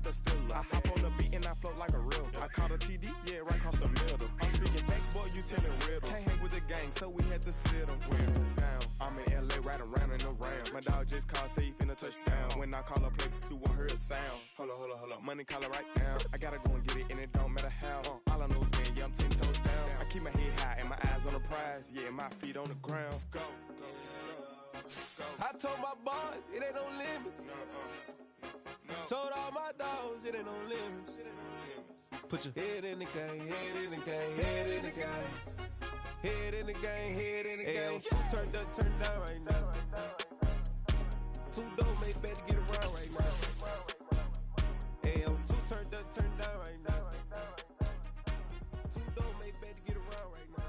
the Stiller. I hop on the beat and I float like a river. I caught a TD, yeah, right across the middle. I'm speaking facts, boy, you telling riddles. Can't hang with the gang, so we had to sit them down. I'm in LA, riding around and around. My dog just called, say he finna touch down. When I call a play, you won't hear a sound. Hold up, money caller right now. I gotta go and get it, and it don't matter how. All I know is, man, yeah, I'm 10 toes down. I keep my head high and my eyes on the prize. Yeah, my feet on the ground. Let's go. I told my boys, it ain't no limits. Told all my dogs, it ain't no limits. Put your head in the game, head in the game, head in the game. Head in the game, head in the game. Turn down right now. Two dope, make better get around right now. Hey, I'm two turned down right now. Two dope, make better get around right now.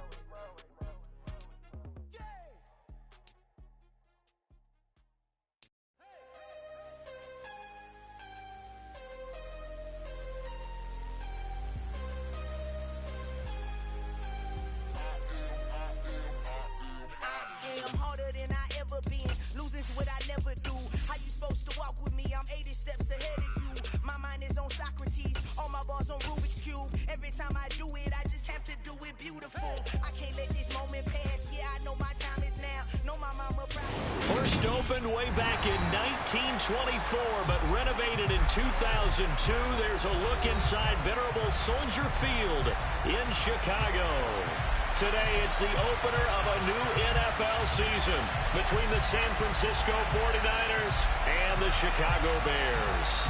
I'm harder than I ever been. Losing's what I never do. How you supposed to walk with me? I'm 80 steps ahead of you. My mind is on Socrates. All my bars on Rubik's Cube. Every time I do it, I just have to do it beautiful. I can't let this moment pass. Yeah, I know my time is now. Know my mama proud. First opened way back in 1924, but renovated in 2002. There's a look inside venerable Soldier Field in Chicago. Today, it's the opener of a new NFL season between the San Francisco 49ers and the Chicago Bears.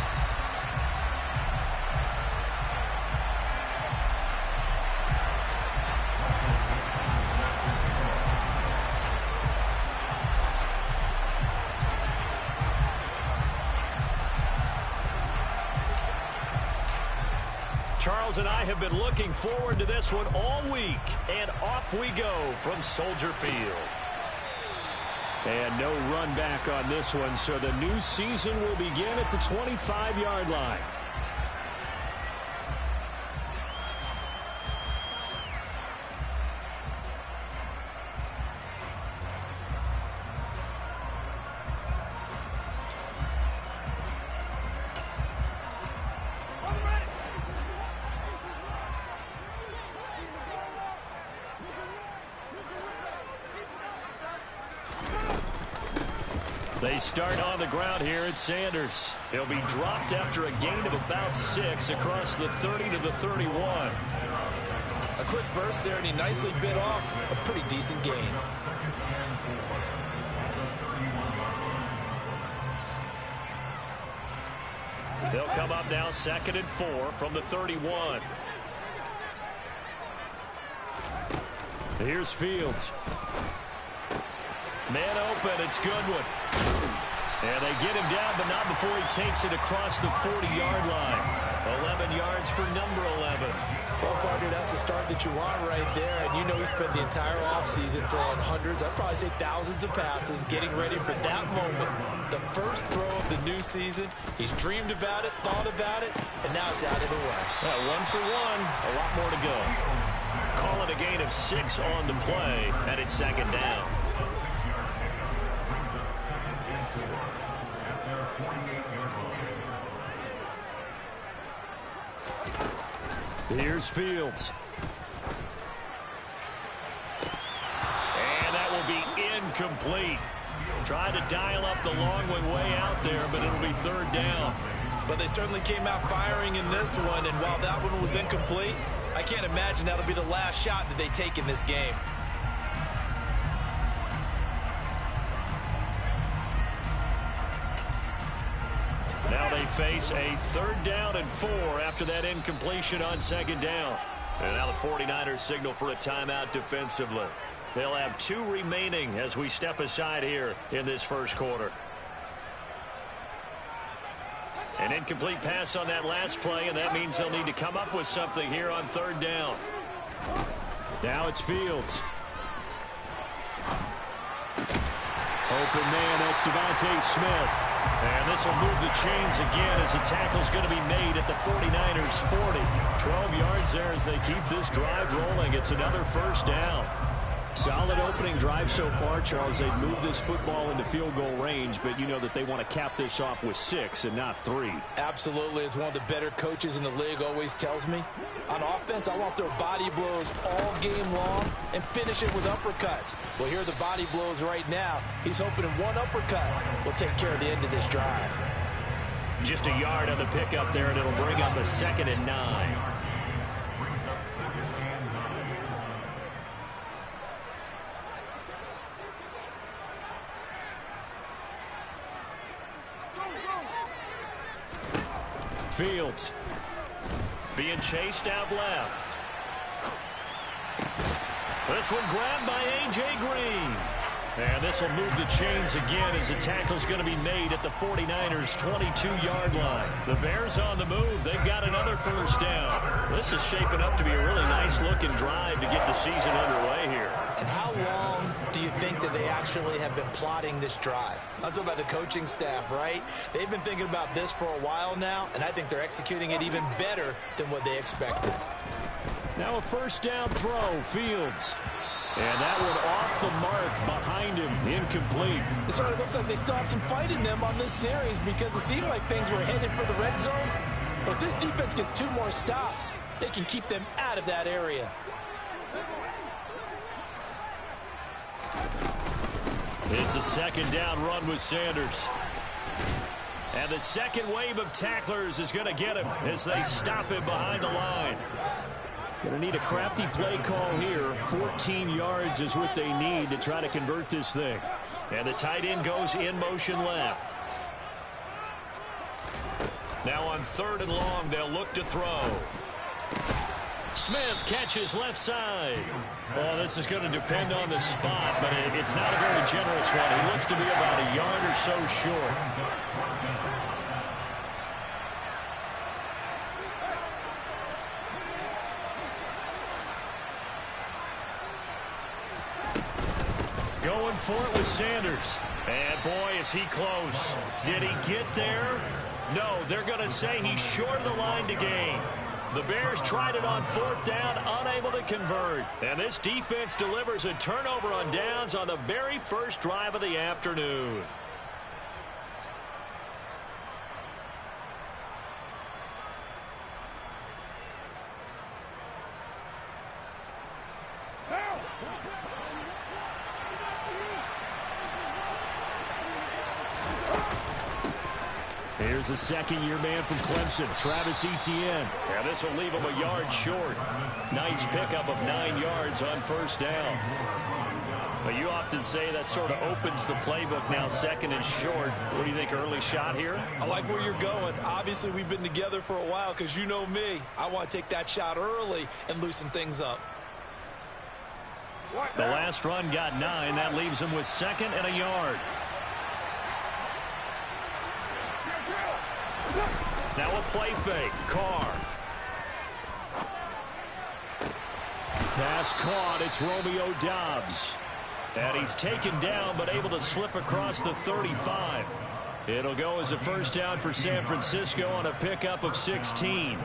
Charles and I have been looking forward to this one all week, and off we go from Soldier Field. And no run back on this one, so the new season will begin at the 25-yard line. They start on the ground here at Sanders. He'll be dropped after a gain of about 6 across the 30 to the 31. A quick burst there, and he nicely bit off a pretty decent gain. They'll come up now 2nd and 4 from the 31. Here's Fields. Man open, it's Goodwin. And they get him down, but not before he takes it across the 40-yard line. 11 yards for number 11. Well, partner, that's the start that you want right there. And you know he spent the entire offseason throwing hundreds, I'd probably say thousands of passes, getting ready for that moment. The first throw of the new season. He's dreamed about it, thought about it, and now it's out of the way. Well, 1 for 1, a lot more to go. Call it a gain of 6 on the play, and it's 2nd down. Here's Fields. And that will be incomplete. Tried to dial up the long way out there, but it'll be 3rd down. But they certainly came out firing in this one, and while that one was incomplete, I can't imagine that'll be the last shot that they take in this game. Now they face a 3rd down and 4 after that incompletion on 2nd down. And now the 49ers signal for a timeout defensively. They'll have 2 remaining as we step aside here in this first quarter. An incomplete pass on that last play, and that means they'll need to come up with something here on 3rd down. Now it's Fields. Open man, that's Devontae Smith. And this will move the chains again as the tackle's going to be made at the 49ers 40. 12 yards there as they keep this drive rolling. It's another 1st down. Solid opening drive so far, Charles. They've moved this football into field goal range, but you know that they want to cap this off with 6 and not 3. Absolutely. As one of the better coaches in the league always tells me, on offense, I want their body blows all game long and finish it with uppercuts. Well, here are the body blows right now. He's hoping in one uppercut will take care of the end of this drive. Just a yard on the pickup there, and it'll bring up a 2nd and 9. Fields being chased out left. This one grabbed by A.J. Green. And this will move the chains again as the tackle's going to be made at the 49ers' 22-yard line. The Bears on the move. They've got another first down. This is shaping up to be a really nice-looking drive to get the season underway here. And how long do you think that they actually have been plotting this drive? I'm talking about the coaching staff, right? They've been thinking about this for a while now, and I think they're executing it even better than what they expected. Now a first down throw, Fields. And that one off the mark behind him, incomplete. It sort of looks like they still have some fight in them on this series because it seemed like things were headed for the red zone. But if this defense gets 2 more stops, they can keep them out of that area. It's a 2nd down run with Sanders. And the second wave of tacklers is going to get him as they stop him behind the line. Going to need a crafty play call here. 14 yards is what they need to try to convert this thing. And the tight end goes in motion left. Now on 3rd and long, they'll look to throw. Smith catches left side. Well, this is going to depend on the spot, but it's not a very generous one. He looks to be about a yard or so short. Going for it with Sanders. And boy, is he close. Did he get there? No, they're going to say he's short of the line to gain. The Bears tried it on 4th down, unable to convert. And this defense delivers a turnover on downs on the very first drive of the afternoon. Here's the 2nd-year man from Clemson, Travis Etienne. And this will leave him a yard short. Nice pickup of 9 yards on 1st down. But you often say that sort of opens the playbook now, 2nd and short. What do you think, early shot here? I like where you're going. Obviously, we've been together for a while because you know me. I want to take that shot early and loosen things up. The last run got 9. That leaves him with 2nd and a yard. Now a play fake. Carr. Pass caught. It's Romeo Doubs. And he's taken down but able to slip across the 35. It'll go as a first down for San Francisco on a pickup of 16.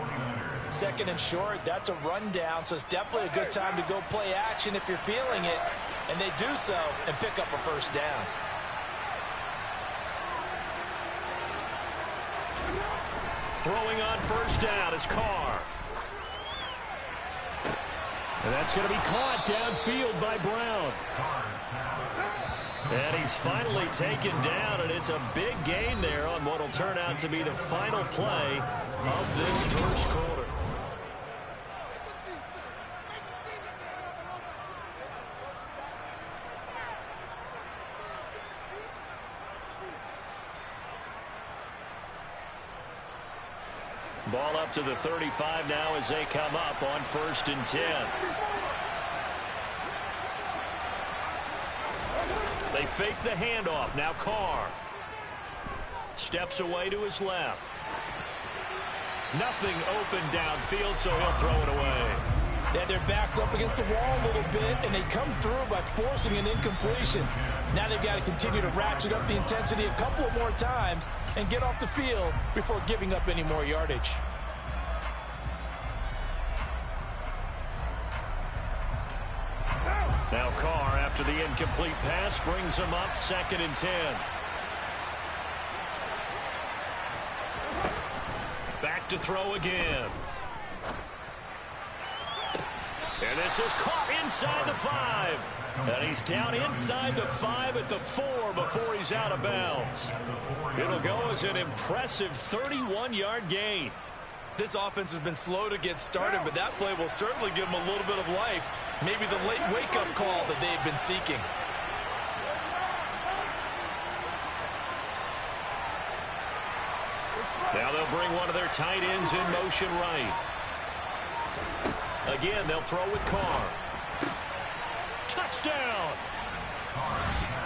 2nd and short. That's a rundown, so it's definitely a good time to go play action if you're feeling it. And they do so and pick up a first down. Throwing on first down is Carr. And that's going to be caught downfield by Brown. And he's finally taken down, and it's a big gain there on what will turn out to be the final play of this first quarter. Ball up to the 35 now as they come up on 1st and 10. They fake the handoff. Now Carr steps away to his left. Nothing open downfield, so he'll throw it away. They had their backs up against the wall a little bit, and they come through by forcing an incompletion. Now they've got to continue to ratchet up the intensity a couple of more times and get off the field before giving up any more yardage. Now Carr, after the incomplete pass, brings him up 2nd and 10. Back to throw again. And this is caught inside the 5. And he's down inside the 5 at the 4 before he's out of bounds. It'll go as an impressive 31-yard gain. This offense has been slow to get started, but that play will certainly give them a little bit of life. Maybe the late wake-up call that they've been seeking. Now they'll bring one of their tight ends in motion right. Again, they'll throw with Carr. Touchdown!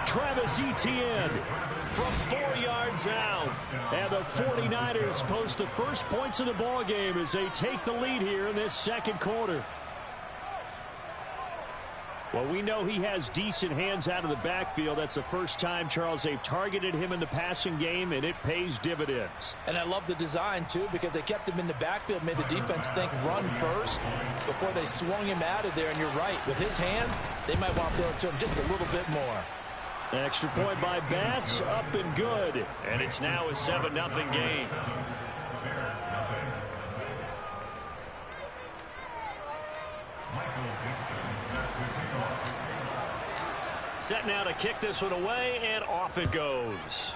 Travis Etienne from 4 yards out. And the 49ers post the first points of the ball game as they take the lead here in this second quarter. Well, we know he has decent hands out of the backfield. That's the first time, Charles, they've targeted him in the passing game, and it pays dividends. And I love the design, too, because they kept him in the backfield, made the defense think run first before they swung him out of there. And you're right, with his hands, they might want to throw it to him just a little bit more. Extra point by Bass, up and good. And it's now a 7-0 game. Set now to kick this one away, and off it goes.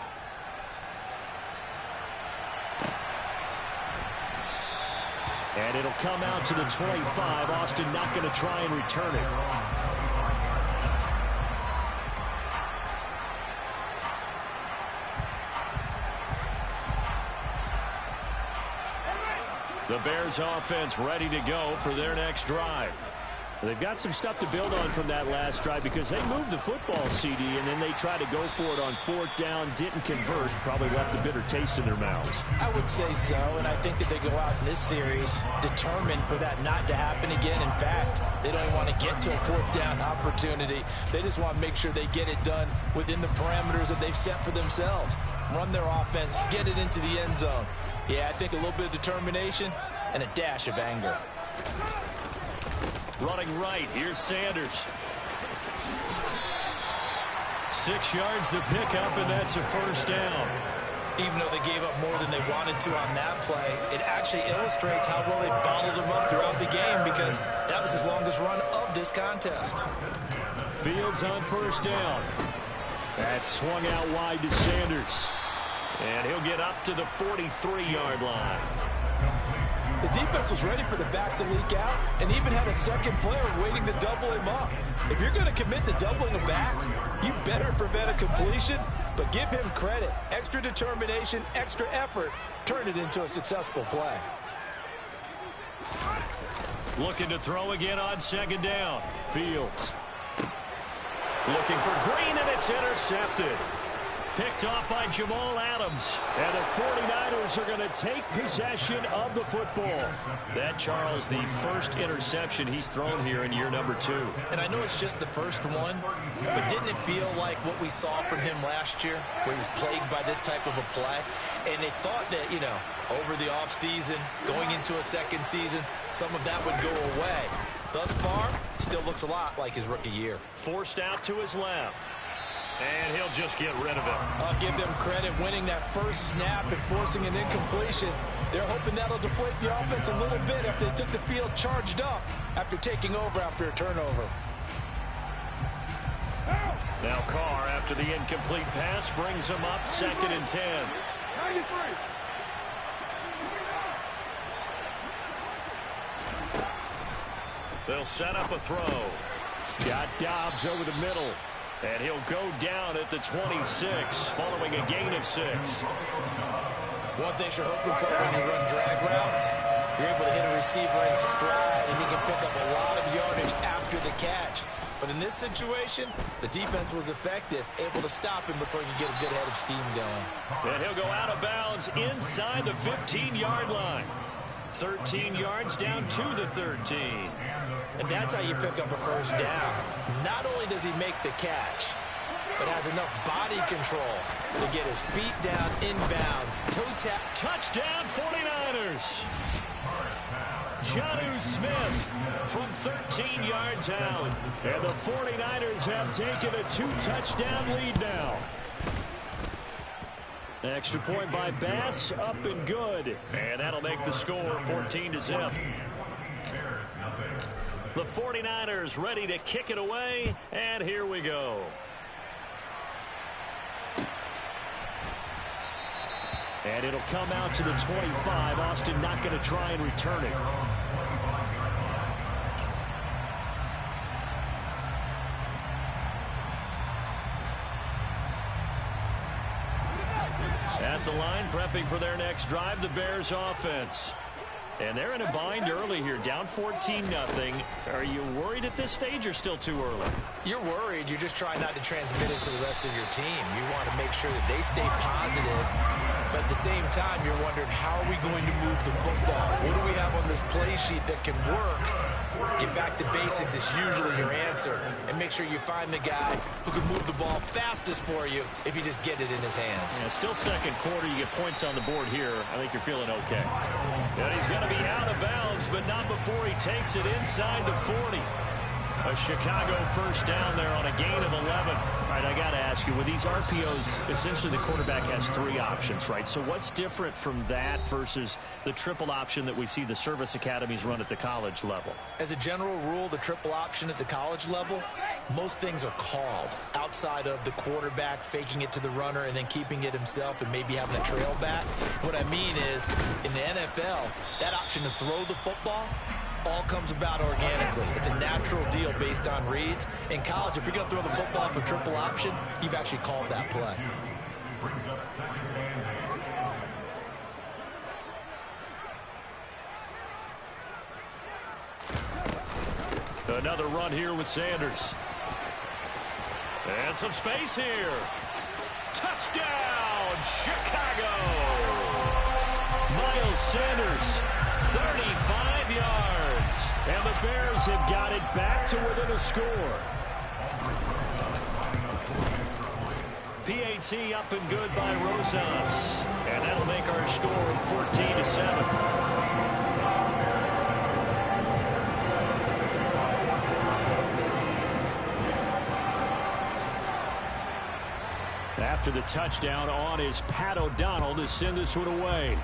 And it'll come out to the 25. Austin not going to try and return it. The Bears offense ready to go for their next drive. They've got some stuff to build on from that last drive because they moved the football, CD, and then they tried to go for it on 4th down, didn't convert, probably left a bitter taste in their mouths. I would say so, and I think that they go out in this series determined for that not to happen again. In fact, they don't even want to get to a 4th down opportunity. They just want to make sure they get it done within the parameters that they've set for themselves. Run their offense, get it into the end zone. Yeah, I think a little bit of determination and a dash of anger. Running right, here's Sanders. 6 yards to pick up, and that's a first down. Even though they gave up more than they wanted to on that play, it actually illustrates how well they bottled them up throughout the game because that was his longest run of this contest. Fields on first down. That's swung out wide to Sanders. And he'll get up to the 43-yard line. The defense was ready for the back to leak out and even had a second player waiting to double him up. If you're going to commit to doubling a back, you better prevent a completion, but give him credit. Extra determination, extra effort, turn it into a successful play. Looking to throw again on 2nd down. Fields. Looking for Green, and it's intercepted. Picked off by Jamal Adams. And the 49ers are going to take possession of the football. That, Charles, the first interception he's thrown here in year number 2. And I know it's just the first one, but didn't it feel like what we saw from him last year, where he was plagued by this type of a play? And they thought that, you know, over the offseason, going into a second season, some of that would go away. Thus far, still looks a lot like his rookie year. Forced out to his left. And he'll just get rid of it. I'll give them credit winning that first snap and forcing an incompletion. They're hoping that'll deflate the offense a little bit after they took the field charged up after taking over after a turnover. Now Carr, after the incomplete pass, brings him up 2nd and 10. 93. They'll set up a throw. Got Dobbs over the middle. And he'll go down at the 26, following a gain of 6. One thing you're hoping for when you run drag routes, you're able to hit a receiver in stride, and he can pick up a lot of yardage after the catch. But in this situation, the defense was effective, able to stop him before he could get a good head of steam going. And he'll go out of bounds inside the 15-yard line. 13 yards down to the 13. And that's how you pick up a first down. Not only does he make the catch, but has enough body control to get his feet down inbounds. Toe tap. Touchdown 49ers. Jonnu Smith from 13 yards out. And the 49ers have taken a 2-touchdown lead now. Extra point by Bass, up and good. And that'll make the score 14-0. The 49ers ready to kick it away, and here we go. And it'll come out to the 25. Austin not going to try and return it. At the line, prepping for their next drive, the Bears offense. And they're in a bind early here, down 14-0. Are you worried at this stage or still too early? You're worried. You're just trying not to transmit it to the rest of your team. You want to make sure that they stay positive. But at the same time, you're wondering, how are we going to move the football? What do we have on this play sheet that can work? Get back to basics is usually your answer. And make sure you find the guy who can move the ball fastest for you if you just get it in his hands. Yeah, still second quarter. You get points on the board here. I think you're feeling okay. And he's going to be out of bounds, but not before he takes it inside the 40. A Chicago first down there on a gain of 11. All right, I got to ask you, with these RPOs, essentially the quarterback has 3 options, right? So what's different from that versus the triple option that we see the service academies run at the college level? As a general rule, the triple option at the college level, most things are called outside of the quarterback faking it to the runner and then keeping it himself and maybe having a trail back. What I mean is, in the NFL, that option to throw the football all comes about organically. It's a natural deal based on reads. In college, if you're going to throw the football for triple option, you've actually called that play. Another run here with Sanders. And some space here. Touchdown, Chicago! Miles Sanders, 35 yards. And the Bears have got it back to within a score. PAT up and good by Rosas. And that'll make our score 14-7. After the touchdown on is Pat O'Donnell to send this one away.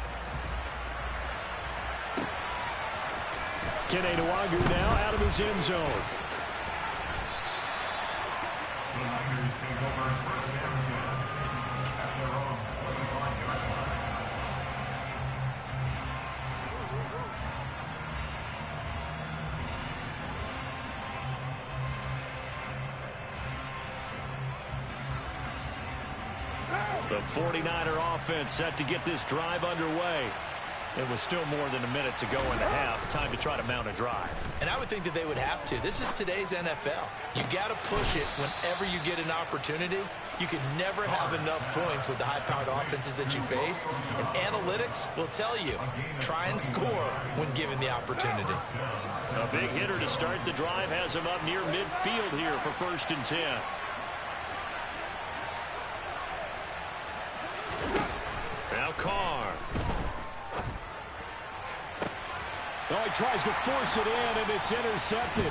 Kene Nwagu now out of his end zone. The 49er offense set to get this drive underway. It was still more than a minute to go in the half. Time to try to mount a drive. And I would think that they would have to. This is today's NFL. You got to push it whenever you get an opportunity. You can never have enough points with the high-powered offenses that you face. And analytics will tell you, try and score when given the opportunity. A big hitter to start the drive has him up near midfield here for 1st and 10. Now Carr. Oh, he tries to force it in, and it's intercepted.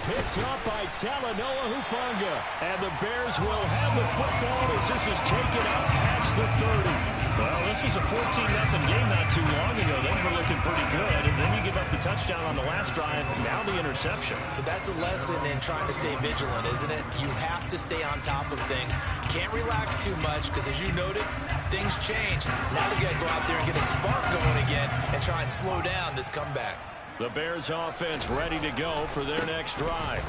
Picked up by Talanoa Hufanga. And the Bears will have the football as this is taken out past the 30. Well, this was a 14-0 game not too long ago. Things were looking pretty good, and then you give up the touchdown on the last drive, now the interception. So that's a lesson in trying to stay vigilant, isn't it? You have to stay on top of things. Can't relax too much because, as you noted, things change. Now you got to go out there and get a spark going again and try and slow down this comeback. The Bears offense ready to go for their next drive.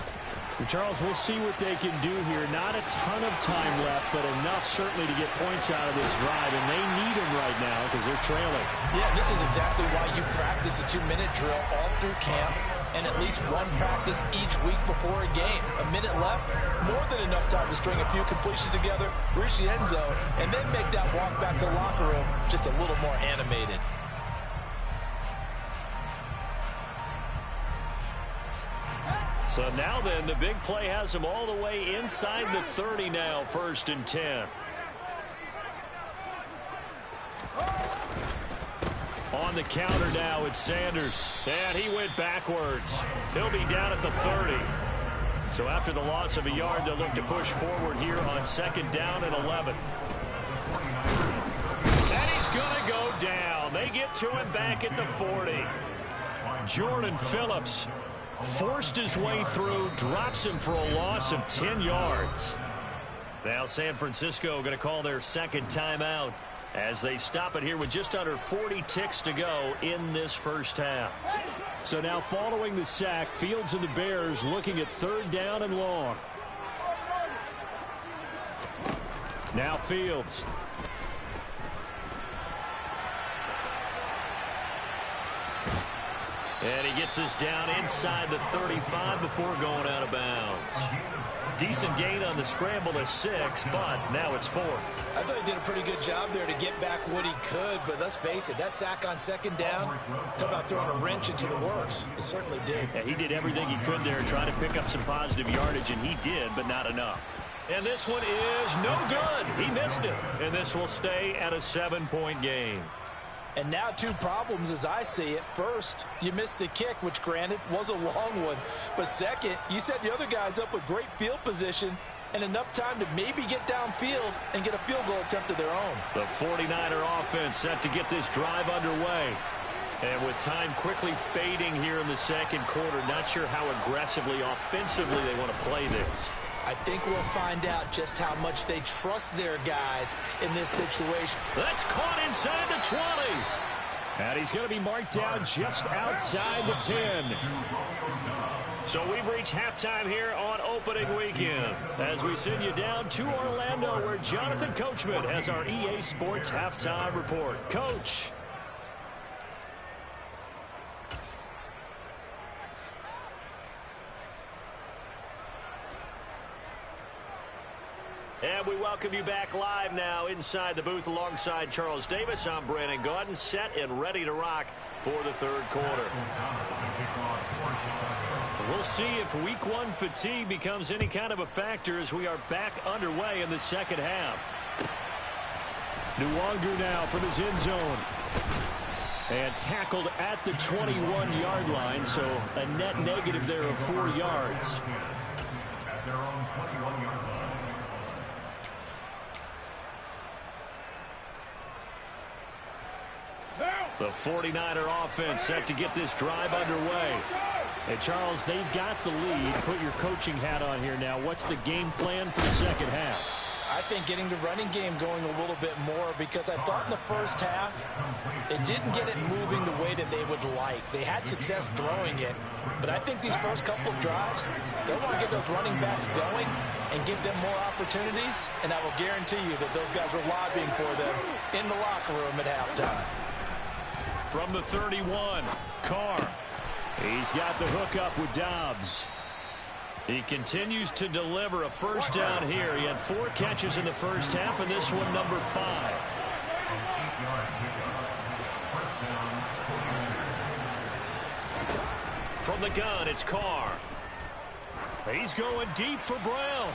And Charles, we'll see what they can do here. Not a ton of time left, but enough certainly to get points out of this drive, and they need them right now because they're trailing. Yeah, this is exactly why you practice a 2-minute drill all through camp and at least one practice each week before a game. A minute left, more than enough time to string a few completions together, reach the end zone, and then make that walk back to the locker room just a little more animated. So now then, the big play has them all the way inside the 30 now, 1st and 10. On on the counter now. It's Sanders. And he went backwards. He'll be down at the 30. So after the loss of a yard, they'll look to push forward here on 2nd down and 11. And he's going to go down. They get to him back at the 40. Jordan Phillips forced his way through, drops him for a loss of 10 yards. Now San Francisco going to call their 2nd timeout as they stop it here with just under 40 ticks to go in this first half. So now following the sack, Fields and the Bears looking at 3rd down and long. Now Fields. And he gets us down inside the 35 before going out of bounds. Decent gain on the scramble to 6, but now it's 4th. I thought he did a pretty good job there to get back what he could, but let's face it, that sack on 2nd down, talk about throwing a wrench into the works. It certainly did. Yeah, he did everything he could there trying to pick up some positive yardage, and he did, but not enough. And this one is no good. He missed it. And this will stay at a 7-point game. And now 2 problems as I see it. First, you missed the kick, which granted was a long one. But second, you set the other guys up with great field position and enough time to maybe get downfield and get a field goal attempt of their own. The 49er offense set to get this drive underway. And with time quickly fading here in the 2nd quarter, not sure how aggressively, offensively they want to play this. I think we'll find out just how much they trust their guys in this situation. That's caught inside the 20. And he's going to be marked down just outside the 10. So we've reached halftime here on opening weekend as we send you down to Orlando where Jonathan Coachman has our EA Sports halftime report. Coach. And we welcome you back live now inside the booth alongside Charles Davis. I'm Brandon Gaudin, set and ready to rock for the 3rd quarter. We'll see if week 1 fatigue becomes any kind of a factor as we are back underway in the 2nd half. Nwangu now from his end zone. And tackled at the 21-yard line, so a net negative there of 4 yards. At their own 21-yard line. The 49er offense set to get this drive underway. And Charles, they've got the lead. Put your coaching hat on here now. What's the game plan for the 2nd half? I think getting the running game going a little bit more because I thought in the first half it didn't get it moving the way that they would like. They had success throwing it, but I think these first couple of drives, they want to get those running backs going and give them more opportunities, and I will guarantee you that those guys were lobbying for them in the locker room at halftime. From the 31, Carr. He's got the hook up with Dobbs. He continues to deliver a first down here. He had 4 catches in the first half, and this one number 5. From the gun, it's Carr. He's going deep for Brown.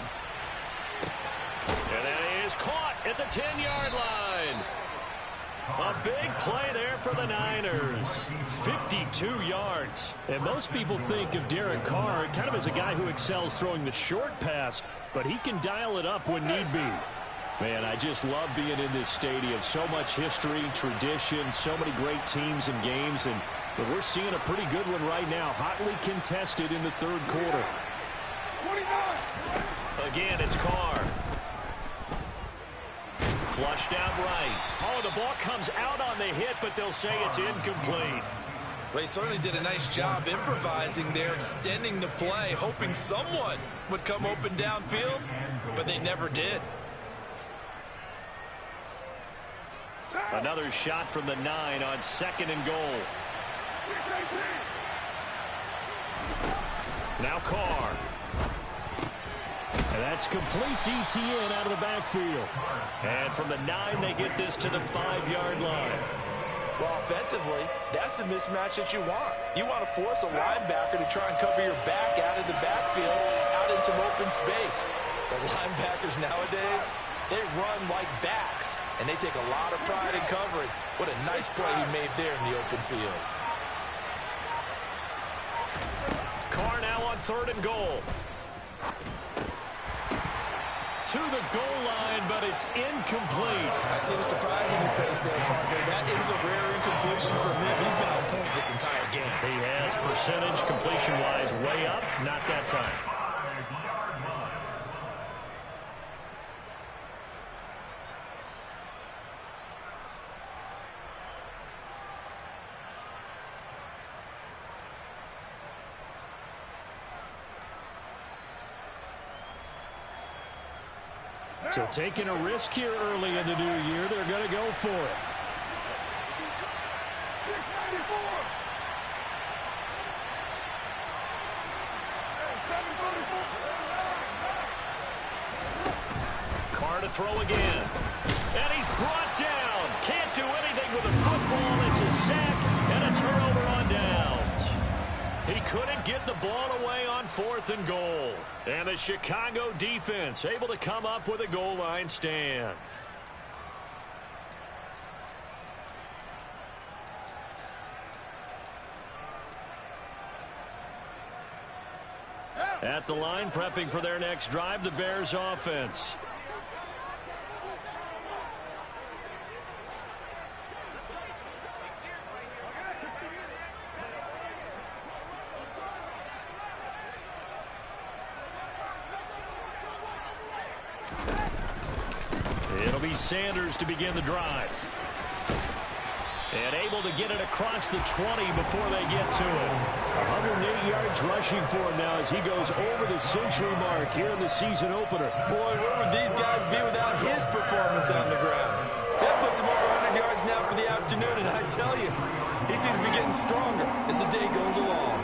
And that is caught at the 10-yard line. A big play there for the Niners. 52 yards. And most people think of Derek Carr kind of as a guy who excels throwing the short pass, but he can dial it up when need be. Man, I just love being in this stadium. So much history, tradition, so many great teams and games, and we're seeing a pretty good one right now, hotly contested in the 3rd quarter. Again, it's Carr. Flushed out right. Oh, the ball comes out on the hit, but they'll say it's incomplete. Well, he certainly did a nice job improvising there, extending the play, hoping someone would come open downfield, but they never did. Another shot from the 9 on 2nd and goal. Now Carr. And that's complete ETN out of the backfield. And from the 9, they get this to the 5-yard line. Well, offensively, that's the mismatch that you want. You want to force a linebacker to try and cover your back out of the backfield, out in some open space. The linebackers nowadays, They run like backs, and they take a lot of pride in covering. What a nice play he made there in the open field. Carr now on 3rd and goal. To the goal line, but it's incomplete. I see the surprise in your face there, partner. That is a rare incompletion for him. He's been on point this entire game. He has percentage completion-wise way up. Not that time. So taking a risk here early in the new year, they're going to go for it. Carr to throw again. And he's brought down. Can't do anything with a football. It's a sack and a turnover on downs. He couldn't get the ball away on 4th and goal. And the Chicago defense able to come up with a goal line stand. At the line, prepping for their next drive, the Bears offense. It'll be Sanders to begin the drive. And able to get it across the 20 before they get to it. 108 yards rushing for him now as he goes over the century mark here in the season opener. Boy, where would these guys be without his performance on the ground? That puts him over 100 yards now for the afternoon, and I tell you, he seems to be getting stronger as the day goes along.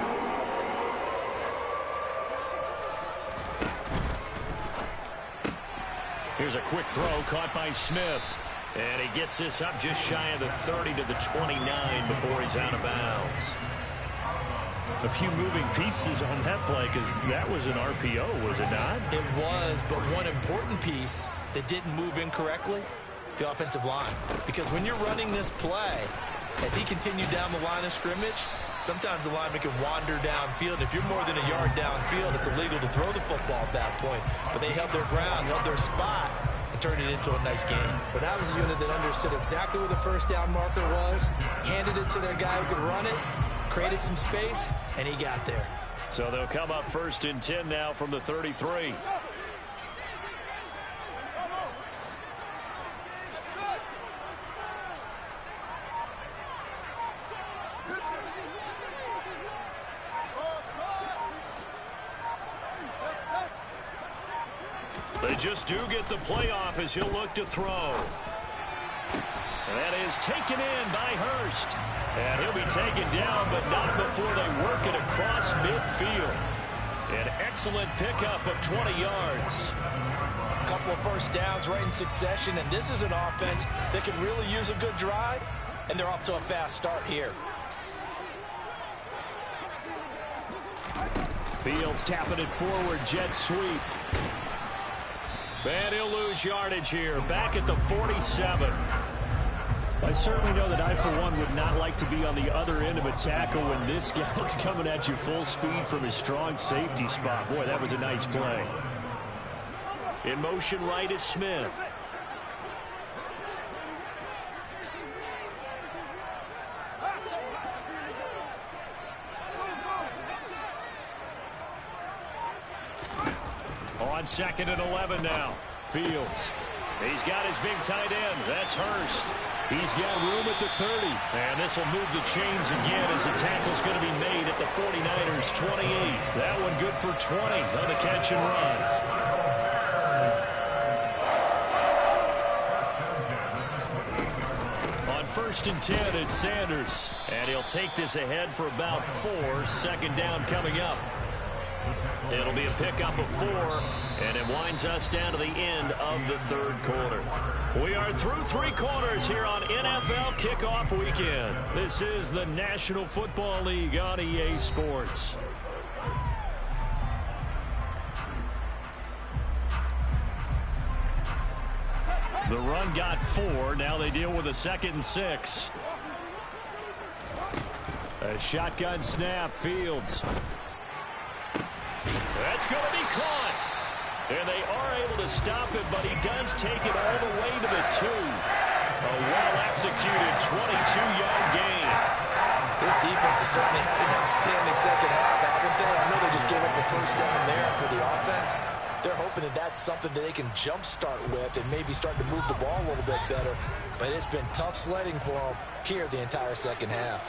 Here's a quick throw caught by Smith. And he gets this up just shy of the 30 to the 29 before he's out of bounds. A few moving pieces on that play because that was an RPO, was it not? It was, but one important piece that didn't move incorrectly, the offensive line. Because when you're running this play, as he continued down the line of scrimmage, sometimes the lineman can wander downfield. If you're more than a yard downfield, it's illegal to throw the football at that point. But they held their ground, held their spot, and turned it into a nice game. But that was a unit that understood exactly where the first down marker was, handed it to their guy who could run it, created some space, and he got there. So they'll come up 1st and 10 now from the 33. They just do get the playoff as he'll look to throw. That is taken in by Hurst. And he'll be taken down, but not before they work it across midfield. An excellent pickup of 20 yards. A couple of first downs right in succession, and this is an offense that can really use a good drive, and they're off to a fast start here. Fields tapping it forward, jet sweep. And he'll lose yardage here, back at the 47. I certainly know that I, for one, would not like to be on the other end of a tackle when this guy's coming at you full speed from his strong safety spot. Boy, that was a nice play. In motion right is Smith. On 2nd and 11 now. Fields. He's got his big tight end. That's Hurst. He's got room at the 30. And this will move the chains again as the tackle's going to be made at the 49ers 28. That one good for 20 on the catch and run. On 1st and 10, it's Sanders. And he'll take this ahead for about 4. 2nd down coming up. It'll be a pickup of 4, and it winds us down to the end of the 3rd quarter. We are through 3 quarters here on NFL Kickoff Weekend. This is the National Football League on EA Sports. The run got 4. Now they deal with a 2nd and 6. A shotgun snap. Fields. That's going to be caught. And they are able to stop it, but he does take it all the way to the 2. A well-executed 22-yard gain. This defense has certainly had an outstanding second half, haven't they? I know they just gave up a first down there for the offense. They're hoping that that's something that they can jumpstart with and maybe start to move the ball a little bit better. But it's been tough sledding for them here the entire second half.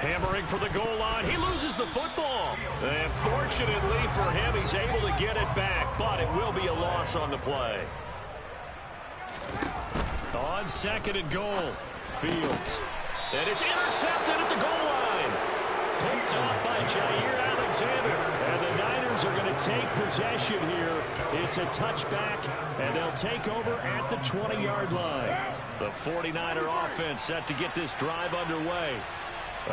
Hammering for the goal line. He loses the football. And fortunately for him, he's able to get it back, but it will be a loss on the play. On 2nd and goal, Fields. And it's intercepted at the goal line. Picked off by Jair Alexander. And the Niners are going to take possession here. It's a touchback, and they'll take over at the 20-yard line. The 49er offense set to get this drive underway.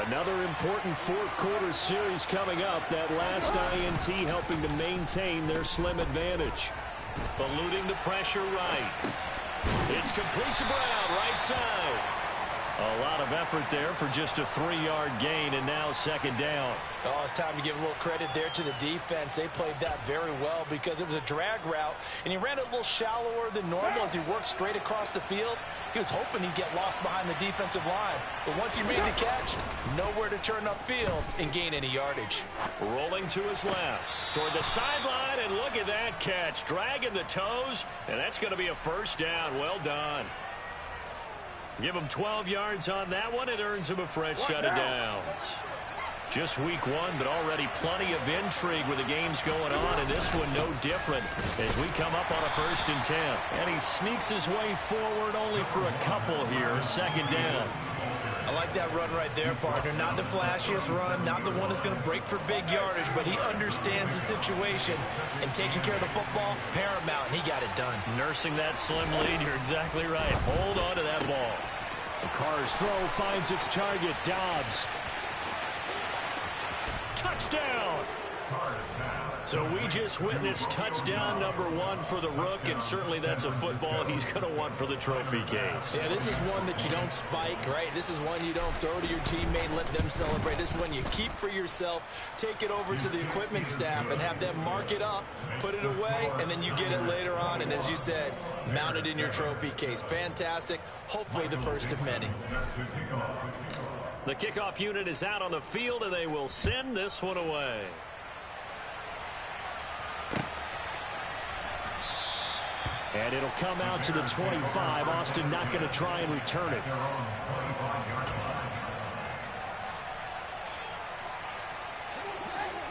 Another important fourth-quarter series coming up. That last INT helping to maintain their slim advantage. Eluding the pressure right. It's complete to Brown, right side. A lot of effort there for just a 3-yard gain, and now 2nd down. Oh, it's time to give a little credit there to the defense. They played that very well because it was a drag route, and he ran it a little shallower than normal as he worked straight across the field. He was hoping he'd get lost behind the defensive line, but once he made the catch, nowhere to turn upfield and gain any yardage. Rolling to his left, toward the sideline, and look at that catch. Dragging the toes, and that's going to be a first down. Well done. Give him 12 yards on that one. It earns him a fresh set of downs. Just week 1, but already plenty of intrigue with the games going on, and this one no different as we come up on a 1st and 10. And he sneaks his way forward only for a couple here. 2nd down. I like that run right there, partner. Not the flashiest run, not the one that's going to break for big yardage, but he understands the situation, and taking care of the football, paramount, and he got it done. Nursing that slim lead, you're exactly right. Hold on to that ball. The Carr's throw finds its target, Dobbs. Touchdown! So we just witnessed touchdown number 1 for the Rook, and certainly that's a football he's going to want for the trophy case. Yeah, this is one that you don't spike, right? This is one you don't throw to your teammate and let them celebrate. This is one you keep for yourself, take it over to the equipment staff and have them mark it up, put it away, and then you get it later on. And as you said, mount it in your trophy case. Fantastic. Hopefully the first of many. The kickoff unit is out on the field, and they will send this one away. And it'll come out to the 25. Austin not going to try and return it.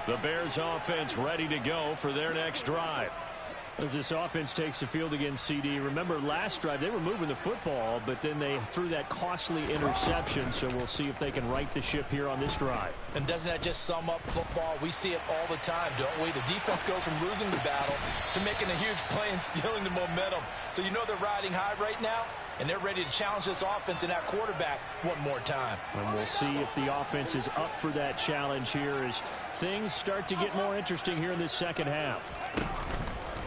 The Bears offense ready to go for their next drive. As this offense takes the field against CD, remember last drive they were moving the football, but then they threw that costly interception, so we'll see if they can right the ship here on this drive. And doesn't that just sum up football? We see it all the time, don't we? The defense goes from losing the battle to making a huge play and stealing the momentum. So you know they're riding high right now, and they're ready to challenge this offense and that quarterback one more time. And we'll see if the offense is up for that challenge here as things start to get more interesting here in this second half.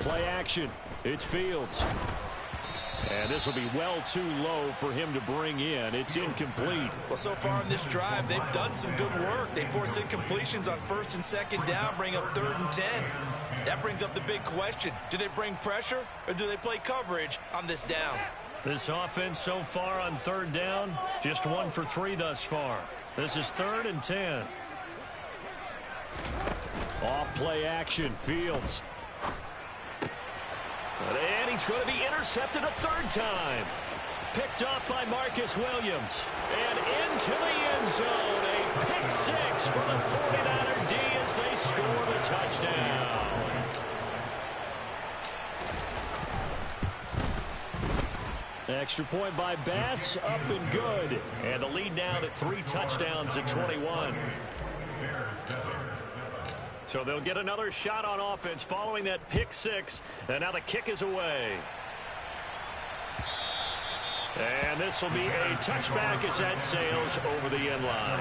Play action. It's Fields. And this will be well too low for him to bring in. It's incomplete. Well, so far in this drive, they've done some good work. They force incompletions on 1st and 2nd down, bring up 3rd and 10. That brings up the big question. Do they bring pressure or do they play coverage on this down? This offense so far on 3rd down, just 1 for 3 thus far. This is 3rd and 10. Off play action. Fields. And he's going to be intercepted a 3rd time. Picked off by Marcus Williams. And into the end zone. A pick 6 for the 49er D as they score the touchdown. Extra point by Bass, up and good. And the lead now to 3 touchdowns at 21. So they'll get another shot on offense following that pick 6. And now the kick is away. And this will be a touchback as that sails over the end line.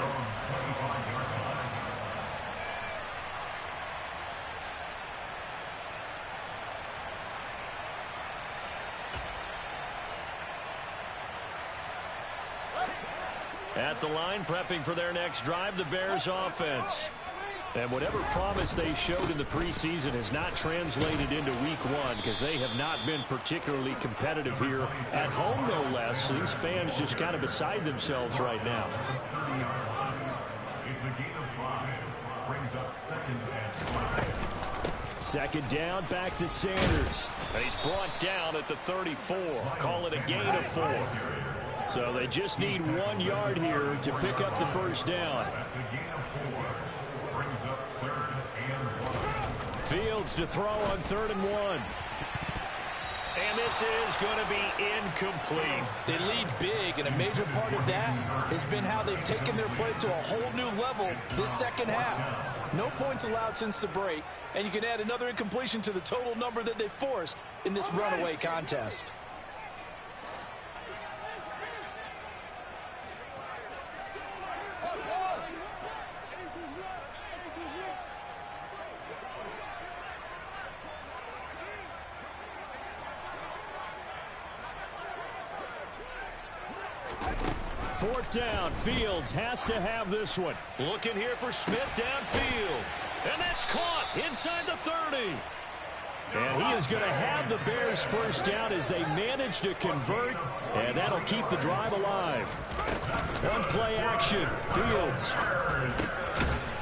At the line, prepping for their next drive, the Bears offense. And whatever promise they showed in the preseason has not translated into week one because they have not been particularly competitive here at home, no less. These fans just kind of beside themselves right now. It's a gain of 5. Brings up 2nd and 5. Second down, back to Sanders. And he's brought down at the 34. Call it a gain of 4. So they just need 1 yard here to pick up the first down. That's a gain of 4. Brings up 3rd and 1. Fields to throw on 3rd and 1. And this is going to be incomplete. They lead big, and a major part of that has been how they've taken their play to a whole new level this second half. No points allowed since the break, and you can add another incompletion to the total number that they forced in this runaway contest. Fourth down. Fields has to have this one. Looking here for Smith downfield. And that's caught inside the 30. And he is going to have the Bears first down as they manage to convert. And that'll keep the drive alive. One play action. Fields.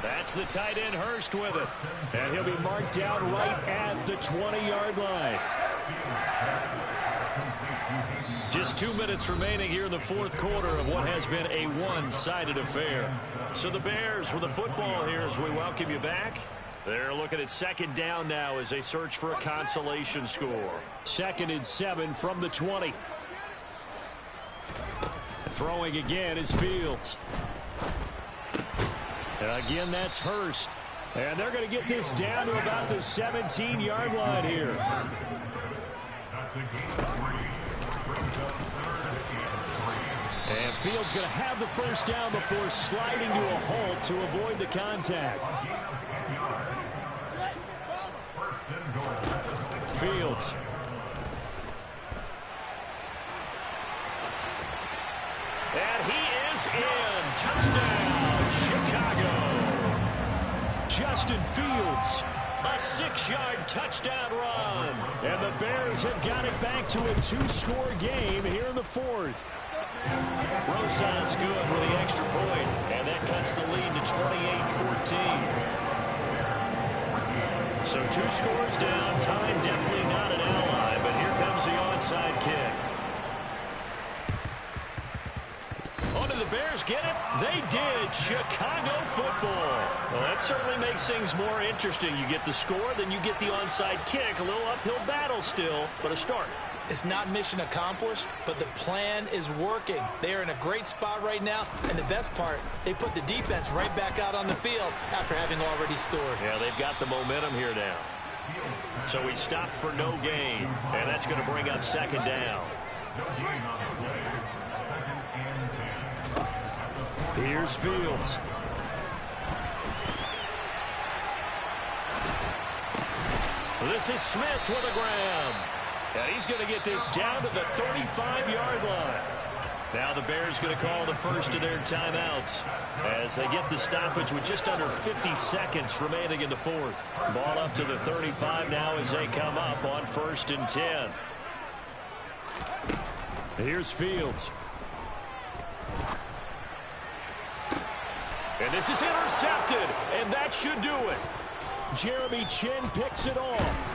That's the tight end Hurst with it. And he'll be marked down right at the 20-yard line. Just 2 minutes remaining here in the fourth quarter of what has been a one-sided affair. So the Bears with the football here as we welcome you back. They're looking at second down now as they search for a consolation score. 2nd and 7 from the 20. Throwing again is Fields. And again, that's Hurst. And they're going to get this down to about the 17-yard line here. That's a gain of 3. And Fields going to have the first down before sliding to a halt to avoid the contact. Fields. And he is in. Touchdown, Chicago. Justin Fields. A 6-yard touchdown run. And the Bears have got it back to a 2-score game here in the fourth. Rosas good with the extra point, and that cuts the lead to 28-14. So 2 scores down. Time definitely not an ally, but here comes the onside kick. Oh, did the Bears get it? They did. Chicago football. Well, that certainly makes things more interesting. You get the score, then you get the onside kick. A little uphill battle still, but a start. It's not mission accomplished, but the plan is working. They are in a great spot right now, and the best part, they put the defense right back out on the field after having already scored. Yeah, they've got the momentum here now. So he stopped for no gain, and that's going to bring up second down. Here's Fields. This is Smith with a grab. And he's going to get this down to the 35-yard line. Now the Bears going to call the first of their timeouts as they get the stoppage with just under 50 seconds remaining in the fourth. Ball up to the 35 now as they come up on 1st and 10. Here's Fields. And this is intercepted, and that should do it. Jeremy Chin picks it off.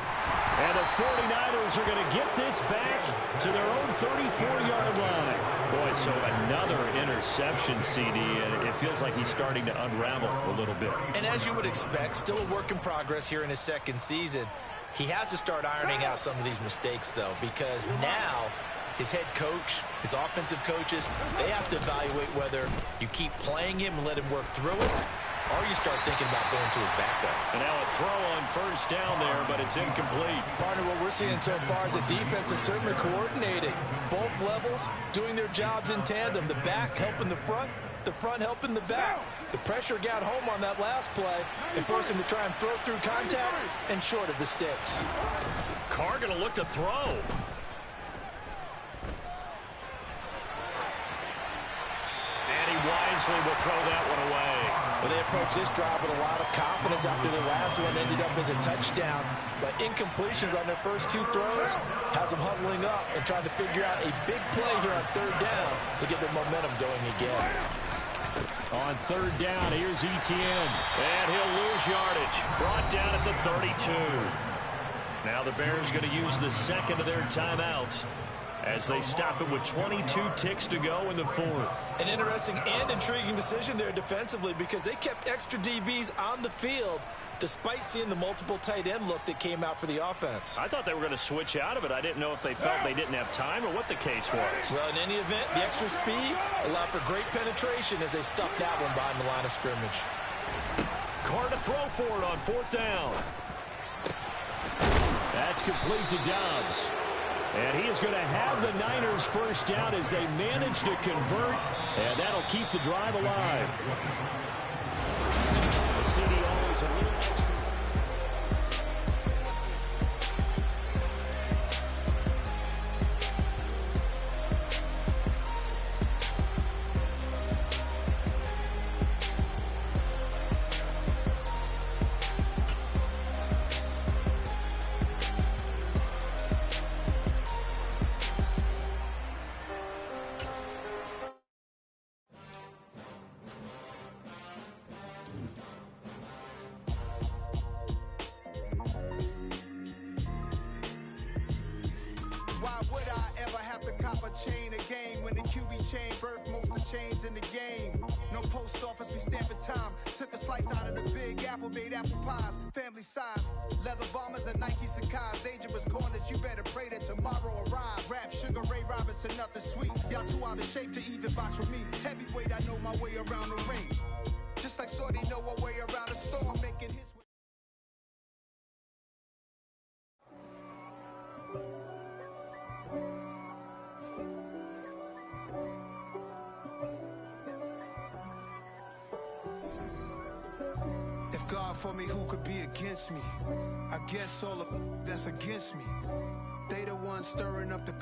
And the 49ers are going to get this back to their own 34-yard line. Boy, so another interception, CD, and it feels like he's starting to unravel a little bit. And as you would expect, still a work in progress here in his second season. He has to start ironing out some of these mistakes, though, because now his head coach, his offensive coaches, they have to evaluate whether you keep playing him and let him work through it, or you start thinking about going to his backup. And now a throw on first down there, but it's incomplete. Partner, what we're seeing so far is the defense is certainly coordinating. Both levels doing their jobs in tandem. The back helping the front helping the back. The pressure got home on that last play and forced him to try and throw through contact and short of the sticks. Carr going to look to throw. And he wisely will throw that one away. Well, they approached this drive with a lot of confidence after the last one ended up as a touchdown. But incompletions on their first two throws has them huddling up and trying to figure out a big play here on third down to get their momentum going again. On third down, here's Etienne. And he'll lose yardage. Brought down at the 32. Now the Bears going to use the second of their timeouts as they stop it with 22 ticks to go in the fourth. An interesting and intriguing decision there defensively because they kept extra DBs on the field despite seeing the multiple tight end look that came out for the offense. I thought they were going to switch out of it. I didn't know if they felt they didn't have time or what the case was. Well, in any event, the extra speed allowed for great penetration as they stuffed that one behind the line of scrimmage. Carr to throw for it on fourth down. That's complete to Dobbs. And he is going to have the Niners first down as they manage to convert, and that'll keep the drive alive. The CDO is a little extra. Why would I ever have to cop a chain a game when the QB chain birthed most of chains in the game? No post office, we stamping time. Took a slice out of the big apple, made apple pies, family size. Leather bombers and Nike Sacai's. Dangerous corners, you better pray that tomorrow arrives. Rap, Sugar Ray Robinson, nothing sweet. Y'all too out of shape to even box with me. Heavyweight, I know my way around the ring. Just like Shorty know her way around the storm, making his way. If God for me, who could be against me? I guess all of that's against me. They the ones stirring up the